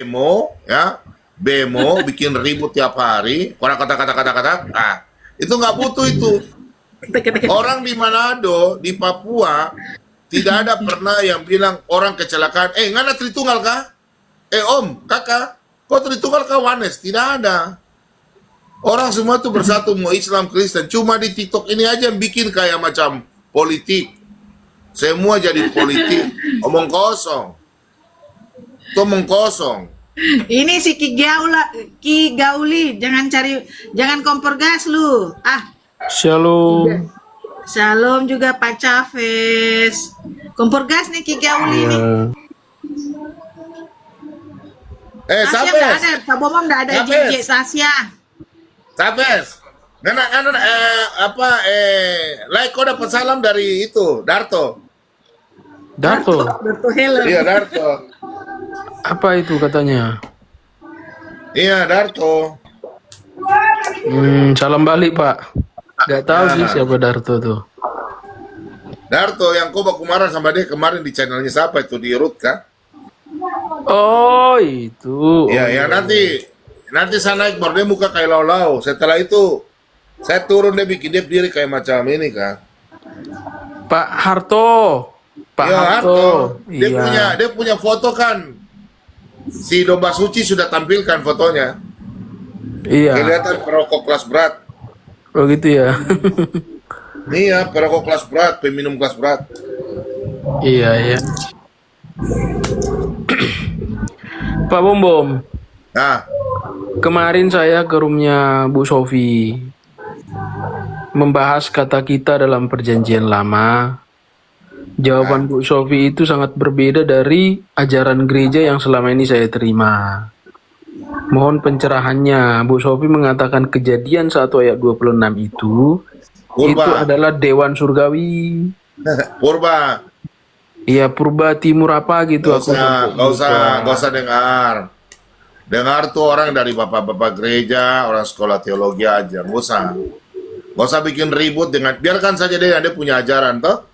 demo, ya, bemo, bikin ribut tiap hari, kata-kata, nah, itu nggak butuh itu. Orang di Manado, di Papua, tidak ada pernah yang bilang orang kecelakaan, ngana Tritunggal kah? Om, kakak, kok Tritunggal kah Wanes? Tidak ada. Orang semua tuh bersatu, mau Islam, Kristen. Cuma di TikTok ini aja yang bikin kayak macam politik. Semua jadi politik. Omong kosong. Itu omong kosong. Ini si Ki Gauli, jangan kompor gas lu. Shalom. Shalom juga Pak Chavez. Kompor gas nih Ki Gauli nih. Tasya nggak Sapes. ada, Pak Bomong nggak ada Chavez. JJ Tasya. Sapes. Like kau dapat salam dari itu, Darto. Darto. Darto Hello. Iya, Darto. Apa itu katanya? Iya, Darto. Salam balik, Pak. Gak tahu sih siapa Darto tuh. Darto yang kau baku marah sama dia kemarin di channelnya siapa itu, di Ruth kan? Oh, itu. Iya, ya nanti saya naik baru dia muka kayak lau-lau. Setelah itu saya turun dia bikin dia berdiri kayak macam ini kan. Pak Harto. Pak Iya, Harto. Dia punya foto kan. Si domba suci sudah tampilkan fotonya. Iya. Kelihatan perokok kelas berat. Oh gitu ya. Iya, perokok kelas berat, peminum kelas berat. Iya, iya. Pak Bom Bom, Nah, kemarin saya ke roomnya Bu Sofi membahas kata kita dalam perjanjian lama. Jawaban Bu Sofi itu sangat berbeda dari ajaran gereja yang selama ini saya terima. Mohon pencerahannya. Bu Sofi mengatakan Kejadian 1 ayat 26 itu Purba. adalah dewan surgawi. Purba. Iya, purba timur apa gitu. Gak usah dengar. Dengar tuh orang dari bapak-bapak gereja, orang sekolah teologi aja. Gak usah bikin ribut dengan, biarkan saja dia punya ajaran toh.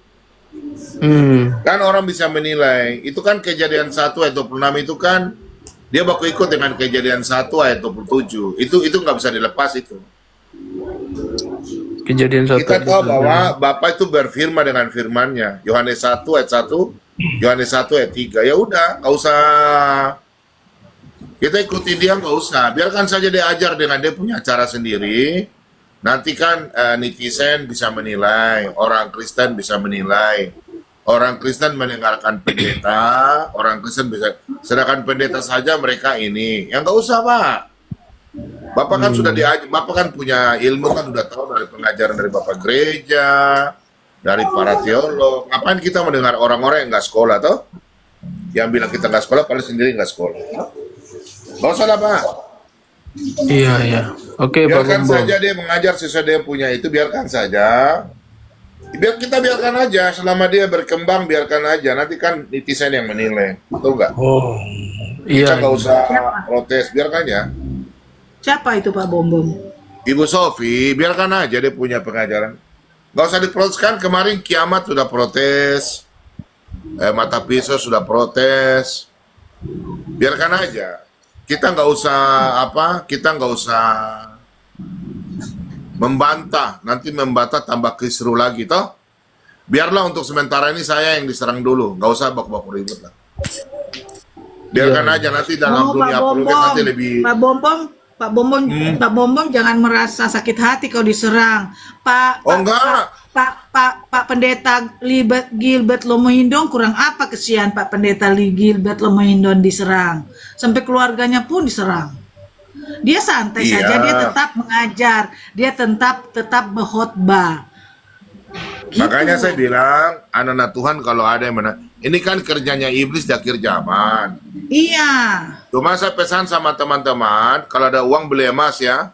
Kan orang bisa menilai. Itu kan Kejadian 1 ayat 26 itu kan dia baku ikut dengan Kejadian 1 ayat 27. Itu nggak bisa dilepas itu. Kejadian 1. Kita tahu bahwa Bapak itu berfirman dengan firman-Nya. Yohanes 1 ayat 1, Yohanes 1 ayat 3. Ya udah, nggak usah kita ikuti dia, nggak usah. Biarkan saja dia ajar dengan dia punya cara sendiri. Nanti kan netizen bisa menilai, orang Kristen bisa menilai. Orang Kristen mendengarkan pendeta, orang Kristen bisa. Sedangkan pendeta saja mereka ini. Yang nggak usah, Pak. Bapak kan sudah diajar, Bapak kan punya ilmu kan sudah tahu dari pengajaran dari Bapak gereja, dari para teolog. Ngapain kita mendengar orang-orang yang nggak sekolah toh? Yang bilang kita nggak sekolah, paling sendiri nggak sekolah. Nggak usah lah, Pak. Iya, iya. Oke, Pak Biarkan Bom Bom. saja dia mengajar sesuai dia punya itu, biarkan saja. Biarkan aja, selama dia berkembang biarkan aja. Nanti kan netizen yang menilai, betul nggak? Oh, Kita iya. nggak usah protes, biarkan ya. Siapa itu Pak Bom Bom? Ibu Sofi, biarkan aja dia punya pengajaran. Nggak usah diproteskan. Kemarin Kiamat sudah protes, Mata Pisau sudah protes. Biarkan aja. Kita nggak usah kita nggak usah membantah. Nanti membantah tambah kisru lagi toh. Biarlah untuk sementara ini saya yang diserang dulu. Nggak usah baku-baku ribut lah. Biarkan aja nanti dalam dunia politik nanti lebih. Pak Bom Bom jangan merasa sakit hati kalau diserang. Enggak. Pak Pendeta Gilbert Lomohindong kurang apa kesian Pak Pendeta Gilbert Lomohindong diserang. Sampai keluarganya pun diserang. Dia santai Iya. saja, dia tetap mengajar, dia tetap berkhotbah. Gitu. Makanya saya bilang, anak-anak Tuhan kalau ada yang menang, ini kan kerjanya iblis di akhir zaman. Iya. Cuma saya pesan sama teman-teman, kalau ada uang beli emas ya,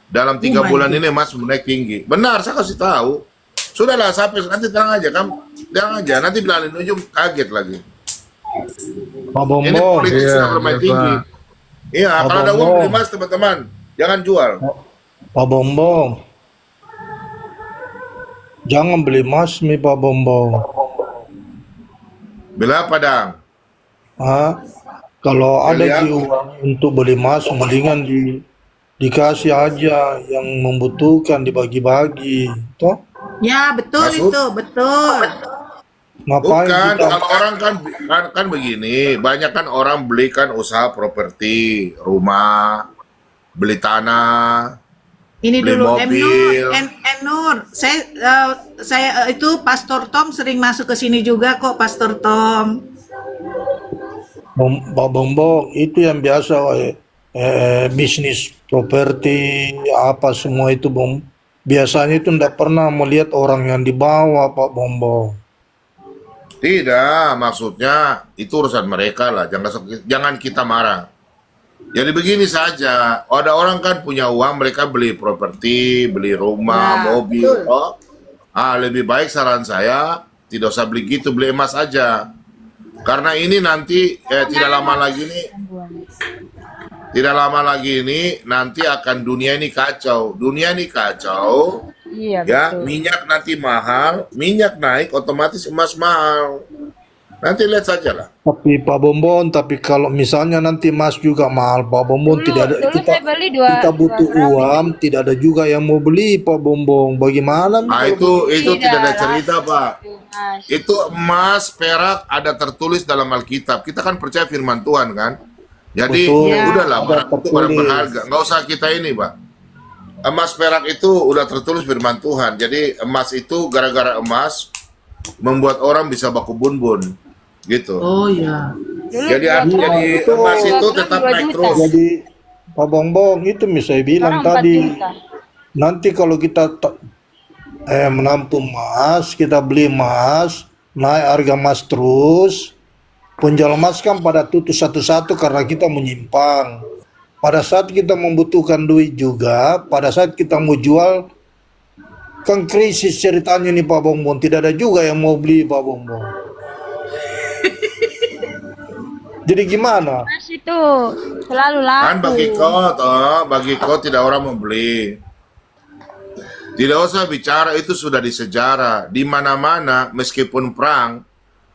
dalam 3 my bulan God. ini emas naik tinggi. Benar, saya kasih tahu. Sudahlah, sampai nanti terang aja, kamu terang aja. Nanti bilangin ujung kaget lagi. Pak Bom Ini Bom, politik iya, sudah bermain iya, tinggi. Pak. Iya, kalau ada uang Bom. beli emas teman-teman, jangan jual. Pak Bom Bom. Jangan beli emas nih Pak Bom Bom. Bila apa dang? Hah? Kalau Saya ada lihat, uang untuk beli emas, mendingan dikasih aja yang membutuhkan, dibagi-bagi, toh? Ya, betul maksud itu, betul. Ngapain bukan kita? kalau orang kan begini, banyak kan orang belikan usaha properti, rumah, beli tanah, Ini beli dulu, M Nur, mobil. Nur. Saya itu Pastor Tom sering masuk ke sini juga kok, Pastor Tom. Pak Bombong, itu yang biasa bisnis properti apa semua itu Bom. Biasanya itu ndak pernah melihat orang yang dibawa Pak Bombong. Tidak, maksudnya itu urusan mereka lah. Jangan kita marah. Jadi begini saja, ada orang kan punya uang, mereka beli properti, beli rumah, Ya, mobil. betul. Oh, lebih baik saran saya tidak usah beli gitu, beli emas aja. Karena ini nanti tidak lama lagi ini nanti akan dunia ini kacau. Dunia ini kacau, Iya, ya betul. minyak nanti mahal, minyak naik otomatis emas mahal. Nanti lihat saja lah. Tapi Pak Bombong, tapi kalau misalnya nanti emas juga mahal, Pak Bombong Dulu, tidak ada dulu kita saya beli dua kita butuh gram uang, tidak ada juga yang mau beli Pak Bombong. Bagaimana nih Ah kalau itu tidak ada Tidak cerita, Pak. itu, Mas. Itu emas, perak ada tertulis dalam Alkitab. Kita kan percaya firman Tuhan kan. Jadi betul Ya. udahlah ada barang itu barang tertulis. berharga. Nggak usah kita ini, Pak. Emas perak itu udah tertulis firman Tuhan. Jadi emas itu gara-gara emas membuat orang bisa baku bun-bun. Gitu. Oh ya. Dulu Jadi dua gram, jadi betul. emas itu 2 gram tetap 2 naik juta. terus. Jadi Pak Bombong itu saya bilang Sekarang 4 tadi, juta. nanti kalau kita menampung emas, kita beli emas, naik harga emas terus, penjual emas kan pada tutup satu-satu karena kita menyimpang. Pada saat kita membutuhkan duit juga, pada saat kita mau jual, kan krisis ceritanya nih Pak Bombong. Tidak ada juga yang mau beli Pak Bombong. Jadi gimana? Mas itu selalu Kan laku. bagi kau tidak orang membeli. Tidak usah bicara itu sudah di sejarah. Di mana-mana meskipun perang,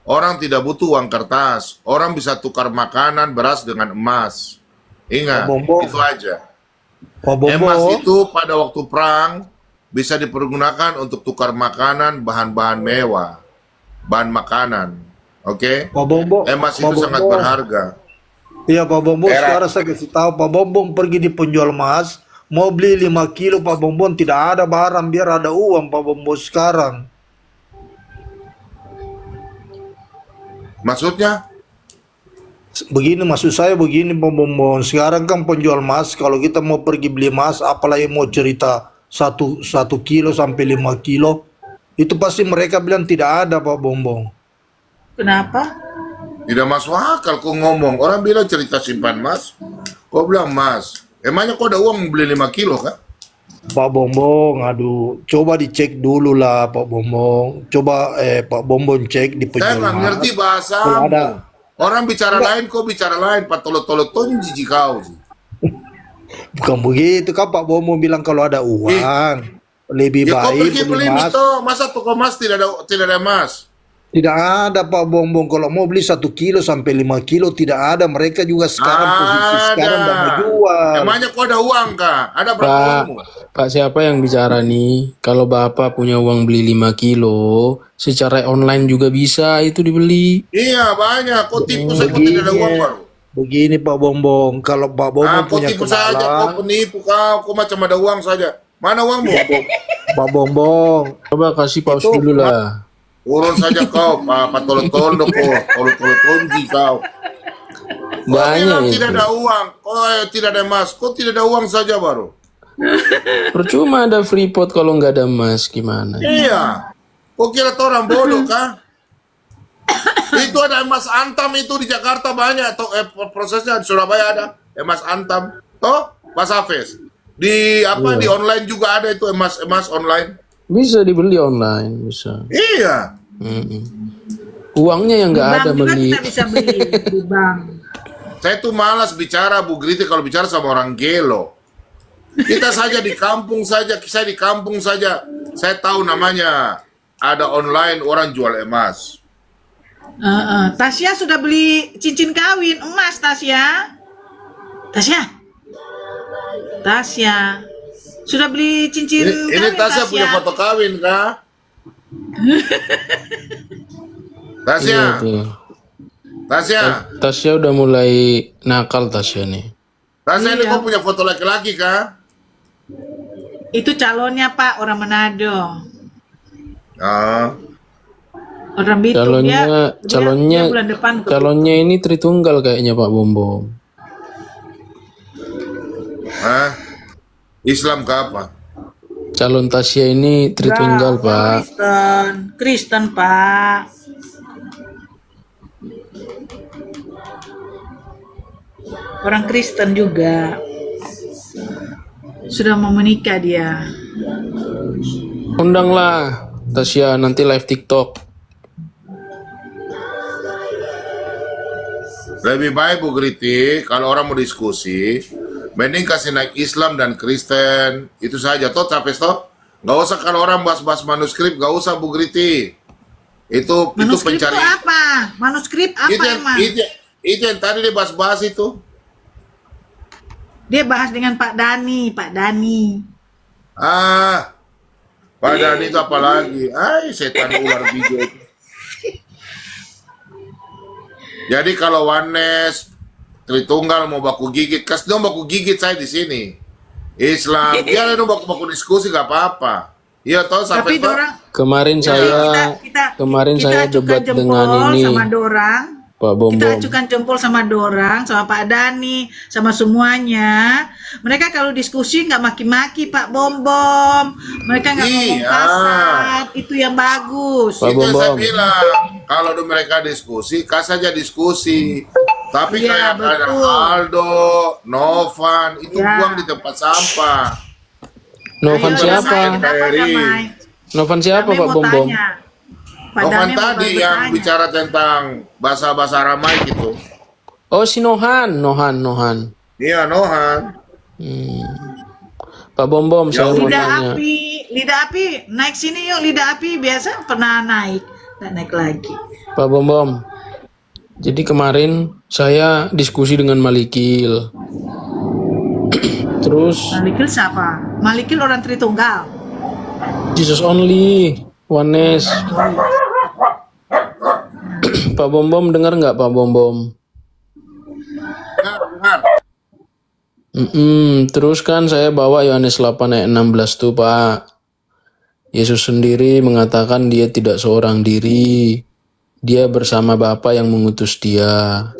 orang tidak butuh uang kertas. Orang bisa tukar makanan beras dengan emas. Ingat, Pak Bombong. itu aja. Pak Emas Bombong, itu pada waktu perang bisa dipergunakan untuk tukar makanan, bahan-bahan mewah, bahan makanan. Oke? Pak Bombong, Emas Pak itu sangat Bombong. berharga. Iya Pak Bombong, Perak. sekarang saya kasih tahu Pak Bombong pergi di penjual emas, mau beli 5 kilo Pak Bombong, tidak ada barang, biar ada uang Pak Bombong sekarang. Maksudnya? Begini maksud saya begini Pak Bombong, sekarang kan penjual emas, kalau kita mau pergi beli emas, apalagi mau cerita satu kilo sampai 5 kilo, itu pasti mereka bilang tidak ada Pak Bombong. Kenapa? Tidak masuk akal kau ngomong. Orang bilang cerita simpan emas. Kau bilang emas. Emangnya kau ada uang beli 5 kilo kan? Pak Bombong, aduh, coba dicek dulu lah Pak Bombong. Coba Pak Bombong cek di Saya penjual nggak emas. ngerti bahasa. Kalau ada, Orang bicara lain, kau bicara lain. Patolo-tolo tonji kau. bukan begitu kan Pak Bombong bilang kalau ada uang lebih Ya kau baik pergi beli beli emas. itu. Masa toko emas tidak ada emas? Tidak ada Pak Bombong, kalau mau beli 1 kilo sampai 5 kilo tidak ada. Mereka juga sekarang posisi sekarang tidak mau jual. Emangnya kau ada uang kah? Ada berapa Pak, uangmu? Pak siapa yang bicara nih? Kalau Bapak punya uang beli 5 kilo, secara online juga bisa itu dibeli. Iya banyak. Kau tipu saya kau tidak ada uang baru. Begini Pak Bombong, kalau Pak Bombong Kau punya tipu saja. Kau kenalan, penipu kau. Kau macam ada uang saja. Mana uangmu? Pak Bombong, Coba kasih pause dulu lah. Turun saja kau, patolo-tolo kau, tolo-tolo tonji kau. Kau bilang Banyak tidak itu. ada uang, kau tidak ada emas, kau tidak ada uang saja baru. Percuma ada Freeport kalau nggak ada emas gimana? Iya, kau kira tuh orang bodoh kah? Itu ada emas antam itu di Jakarta banyak, prosesnya di Surabaya ada emas antam. Toh, Mas Hafiz, di di online juga ada itu emas online. Bisa dibeli online, bisa. Iya. Mm-mm. Uangnya yang Di nggak bank ada juga beli. kita bisa beli di bank. Saya tuh malas bicara Bu Griti kalau bicara sama orang gelo. Kita saja di kampung saja, saya di kampung saja. Saya tahu namanya ada online orang jual emas. Tasya sudah beli cincin kawin emas, Tasya. Tasya sudah beli cincin Ini kawin, Tasya punya foto kawin kah? Tasya, Iya tuh. Tasya, Tasya udah mulai nakal Tasya nih. Tasya ini Iya. kau punya foto laki-laki kah? Itu calonnya Pak, orang Manado. Ah, Orang Bitung Calonnya dia bulan depan ke calonnya ini Tritunggal kayaknya Pak Bom. Islam ke apa? Calon Tasya ini Tritunggal Pak. Kristen Pak. Orang Kristen juga. Sudah mau menikah dia. Undanglah Tasya nanti live TikTok. Lebih baik Bu Griti, kalau orang mau diskusi, mending kasih naik Islam dan Kristen, itu saja. Toh, capek toh? Nggak usah kalau orang bahas-bahas manuskrip, nggak usah Bu Griti. Itu Manuskrip itu pencari. apa? Manuskrip apa Itu yang, emang? itu yang tadi dia bahas-bahas itu. Dia bahas dengan Pak Dani. Pak Dhani itu apa lagi? Setan ular bijo itu. Jadi kalau Oneness, Tritunggal mau baku gigit, kasih dong baku gigit saya di sini. Islam, dia dong baku diskusi gak apa-apa. Iya toh sampai Tapi dorang Kemarin saya kita debat acukan dengan jempol ini sama dorang. Pak Kita Bom. acukan jempol sama dorang, sama Pak Dani, sama semuanya. Mereka kalau diskusi nggak maki-maki Pak Bom. Mereka nggak ngomong Iya. kasar. Itu yang bagus. Pak itu yang saya Bom. bilang, kalau mereka diskusi, kasih aja diskusi. Tapi Iya, kayak ada betul. Aldo, Novan, itu Ya. buang di tempat sampah. Novan Ayo, siapa? Damai, kenapa, Ferry. Damai? Novan siapa Damai Pak mau Bom? tanya. Pak Novan Damai mau tadi yang bertanya. bicara tentang bahasa-bahasa ramai gitu. Oh si Nohan. Iya, Nohan. Pak Bom, saya mau tanya. Lidah api, naik sini yuk. Lidah api biasa pernah naik, nggak naik lagi. Pak Bom. Jadi kemarin saya diskusi dengan Malikil. Terus Malikil siapa? Malikil orang Tritunggal. Jesus only, Oneness. Pak Bom dengar nggak Pak Bom? Dengar. Terus kan saya bawa Yohanes 8 ayat 16 tuh Pak. Yesus sendiri mengatakan dia tidak seorang diri. Dia bersama Bapa yang mengutus dia.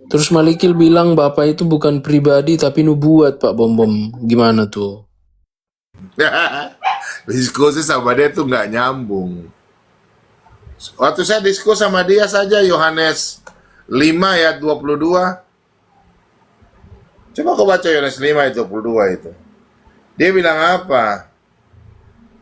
Terus Malikil bilang Bapa itu bukan pribadi tapi nubuat Pak Bom. Gimana tuh? Diskusi sama dia tuh nggak nyambung. Waktu saya diskusi sama dia saja Yohanes 5 ayat 22. Coba kau baca Yohanes 5 ayat 22 itu. Dia bilang apa?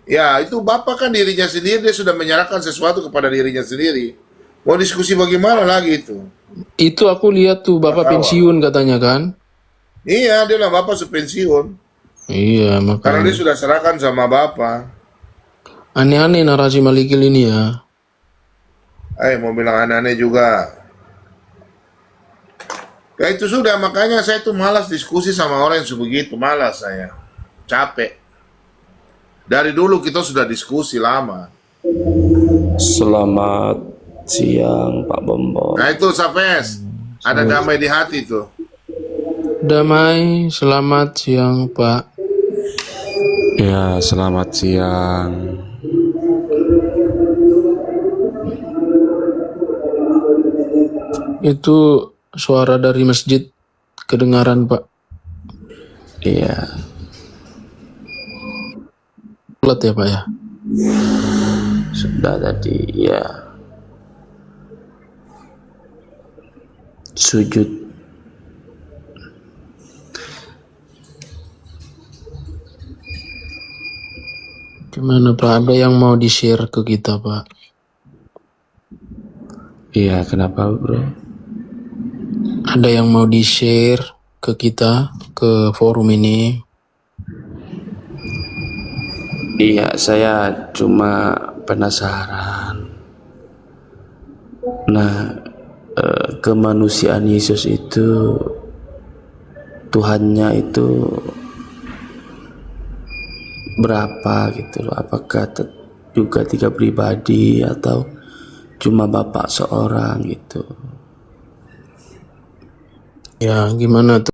Ya, itu Bapak kan dirinya sendiri, dia sudah menyerahkan sesuatu kepada dirinya sendiri. Mau diskusi bagaimana lagi itu? Itu aku lihat tuh Bapak pensiun katanya kan? Iya, dia bilang Bapak pensiun. Iya Karena makanya. dia sudah serahkan sama Bapak. Aneh-aneh narasi Malikil ini ya. Mau bilang aneh-aneh juga. Ya itu sudah, makanya saya tuh malas diskusi sama orang yang sebegitu. Malas saya. Capek. Dari dulu kita sudah diskusi lama. Selamat siang Pak Bom. Nah itu Safes. Ada damai di hati tuh. Damai, selamat siang Pak. Ya, selamat siang. Itu suara dari masjid kedengaran Pak. Iya, Sholat ya Pak ya. sudah tadi ya. Sujud. Gimana Pak? Ada yang mau di-share ke kita Pak? Iya, kenapa bro? Ada yang mau di-share ke kita, ke forum ini? Iya, saya cuma penasaran. Nah, kemanusiaan Yesus itu, Tuhannya itu berapa gitu loh? Apakah juga 3 pribadi atau cuma Bapak seorang gitu? Ya, gimana tuh?